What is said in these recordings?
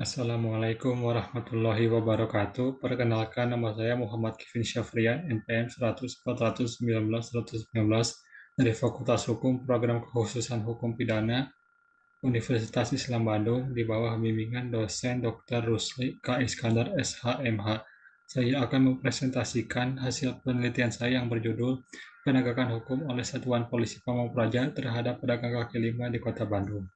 Assalamualaikum warahmatullahi wabarakatuh. Perkenalkan, nama saya Muhammad Kevin Syafrian, NPM 100 419 dari Fakultas Hukum Program Kekhususan Hukum Pidana Universitas Islam Bandung di bawah bimbingan dosen Dr. Rusli K. Iskandar SHMH. Saya akan mempresentasikan hasil penelitian saya yang berjudul Penegakan Hukum oleh Satuan Polisi Pamong Praja terhadap pedagang kaki lima di Kota Bandung.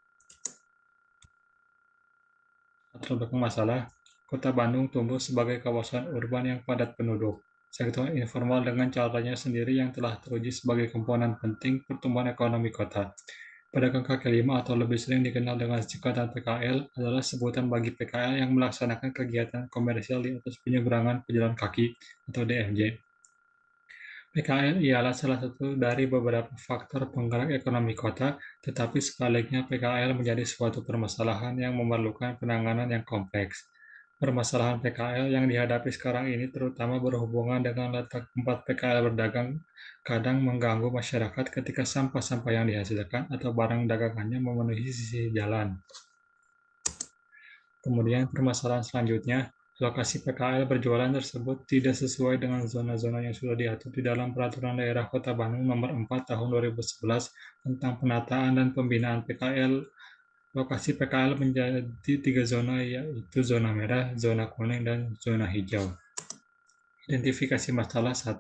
Latar belakang masalah, Kota Bandung tumbuh sebagai kawasan urban yang padat penduduk. Sektor informal dengan caranya sendiri yang telah teruji sebagai komponen penting pertumbuhan ekonomi kota. Pedagang kaki lima atau lebih sering dikenal dengan singkatan PKL adalah sebutan bagi PKL yang melaksanakan kegiatan komersial di atas penyeberangan pejalan kaki atau DFJ. PKL ialah salah satu dari beberapa faktor penggerak ekonomi kota, tetapi sebaliknya PKL menjadi suatu permasalahan yang memerlukan penanganan yang kompleks. Permasalahan PKL yang dihadapi sekarang ini terutama berhubungan dengan letak tempat PKL berdagang, kadang mengganggu masyarakat ketika sampah-sampah yang dihasilkan atau barang dagangannya memenuhi sisi jalan. Kemudian permasalahan selanjutnya, lokasi PKL berjualan tersebut tidak sesuai dengan zona-zona yang sudah diatur di dalam Peraturan Daerah Kota Bandung Nomor 4 Tahun 2011 tentang penataan dan pembinaan PKL. Lokasi PKL menjadi tiga zona, yaitu zona merah, zona kuning, dan zona hijau. Identifikasi masalah. 1.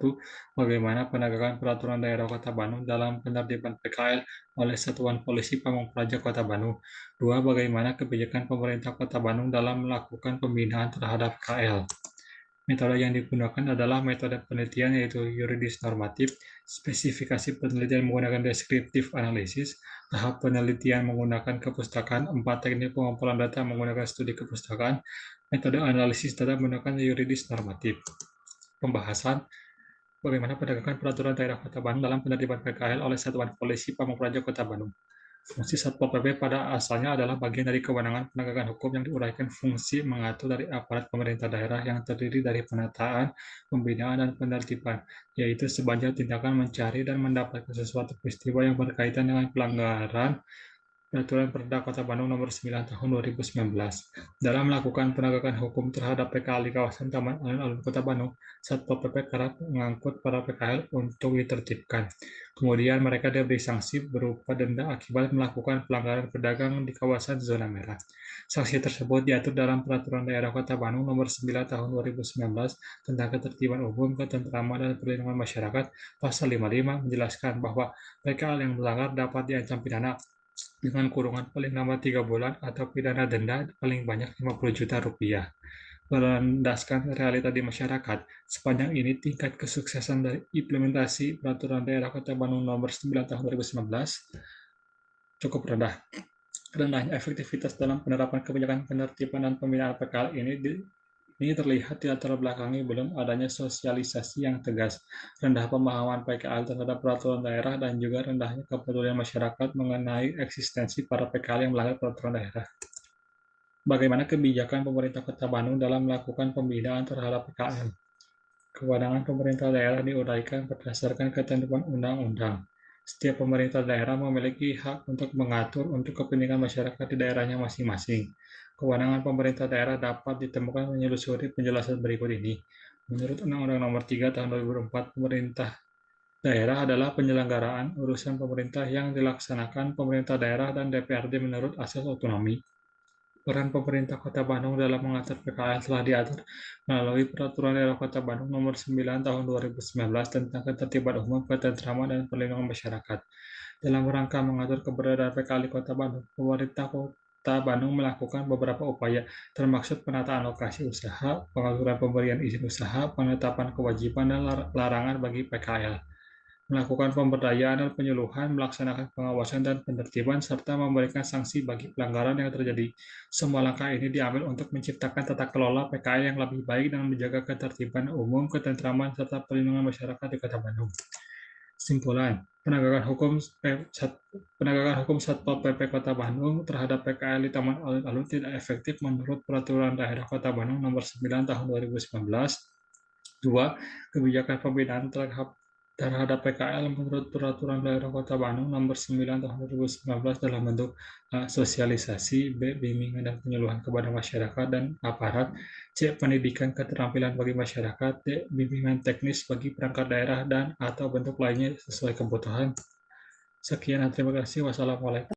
Bagaimana penegakan Peraturan Daerah Kota Bandung dalam penertiban PKL oleh Satuan Polisi Pamong Praja Kota Bandung. 2. Bagaimana kebijakan pemerintah Kota Bandung dalam melakukan pembinaan terhadap PKL. Metode yang digunakan adalah metode penelitian, yaitu yuridis normatif, spesifikasi penelitian menggunakan deskriptif analisis, tahap penelitian menggunakan kepustakaan, 4 teknik pengumpulan data menggunakan studi kepustakaan, metode analisis data menggunakan yuridis normatif. Pembahasan bagaimana penegakan Peraturan Daerah Kota Bandung dalam penertiban PKL oleh Satuan Polisi Pamong Praja Kota Bandung. Fungsi Satpol PP pada asalnya adalah bagian dari kewenangan penegakan hukum yang diuraikan fungsi mengatur dari aparat pemerintah daerah yang terdiri dari penataan, pembinaan, dan penertiban, yaitu sebanyak tindakan mencari dan mendapatkan sesuatu peristiwa yang berkaitan dengan pelanggaran Peraturan Perda Kota Bandung Nomor 9 Tahun 2019. Dalam melakukan penegakan hukum terhadap PKL di kawasan Taman Alun-Alun Kota Bandung, Satpol PP kerap mengangkut para PKL untuk ditertibkan. Kemudian mereka diberi sanksi berupa denda akibat melakukan pelanggaran pedagang di kawasan zona merah. Sanksi tersebut diatur dalam Peraturan Daerah Kota Bandung Nomor 9 Tahun 2019 tentang Ketertiban Umum, Ketentraman, dan Perlindungan Masyarakat. Pasal 55 menjelaskan bahwa PKL yang melanggar dapat diancam pidana dengan kurungan paling lama 3 bulan atau pidana denda paling banyak 50 juta rupiah. Berlandaskan realita di masyarakat, sepanjang ini tingkat kesuksesan dari implementasi Peraturan Daerah Kota Bandung Nomor 9 Tahun 2019 cukup rendah. Rendahnya efektivitas dalam penerapan kebijakan penertiban dan pembinaan PKL ini terlihat di latar belakangi belum adanya sosialisasi yang tegas, rendah pemahaman PKL terhadap peraturan daerah, dan juga rendahnya kepedulian masyarakat mengenai eksistensi para PKL yang melanggar peraturan daerah. Bagaimana kebijakan pemerintah Kota Bandung dalam melakukan pembinaan terhadap PKL? Kewenangan pemerintah daerah diuraikan berdasarkan ketentuan undang-undang. Setiap pemerintah daerah memiliki hak untuk mengatur untuk kepentingan masyarakat di daerahnya masing-masing. Kewenangan pemerintah daerah dapat ditemukan menyusuri penjelasan berikut ini. Menurut Undang-Undang Nomor 3 Tahun 2004, pemerintah daerah adalah penyelenggaraan urusan pemerintah yang dilaksanakan pemerintah daerah dan DPRD menurut asas otonomi. Peran pemerintah Kota Bandung dalam mengatur PKL telah diatur melalui Peraturan Daerah Kota Bandung Nomor 9 Tahun 2019 tentang Ketertiban Umum, Ketentraman, dan Perlindungan Masyarakat. Dalam rangka mengatur keberadaan PKL di Kota Bandung, pemerintah Kota Bandung melakukan beberapa upaya, termasuk penataan lokasi usaha, pengaturan pemberian izin usaha, penetapan kewajiban dan larangan bagi PKL, melakukan pemberdayaan dan penyuluhan, melaksanakan pengawasan dan penertiban, serta memberikan sanksi bagi pelanggaran yang terjadi. Semua langkah ini diambil untuk menciptakan tata kelola PKL yang lebih baik dan menjaga ketertiban umum, ketentraman, serta perlindungan masyarakat di Kota Bandung. Simpulan, penegakan hukum Satpol PP Kota Bandung terhadap PKL di Taman Alun-Alun tidak efektif menurut Peraturan Daerah Kota Bandung Nomor 9 Tahun 2019. 2. Kebijakan pembinaan terhadap terhadap PKL menurut Peraturan Daerah Kota Bandung Nomor 9 Tahun 2019 dalam bentuk sosialisasi, B. Bimbingan dan penyuluhan kepada masyarakat dan aparat, C. Pendidikan keterampilan bagi masyarakat, D. Bimbingan teknis bagi perangkat daerah dan atau bentuk lainnya sesuai kebutuhan. Sekian, terima kasih. Wassalamualaikum.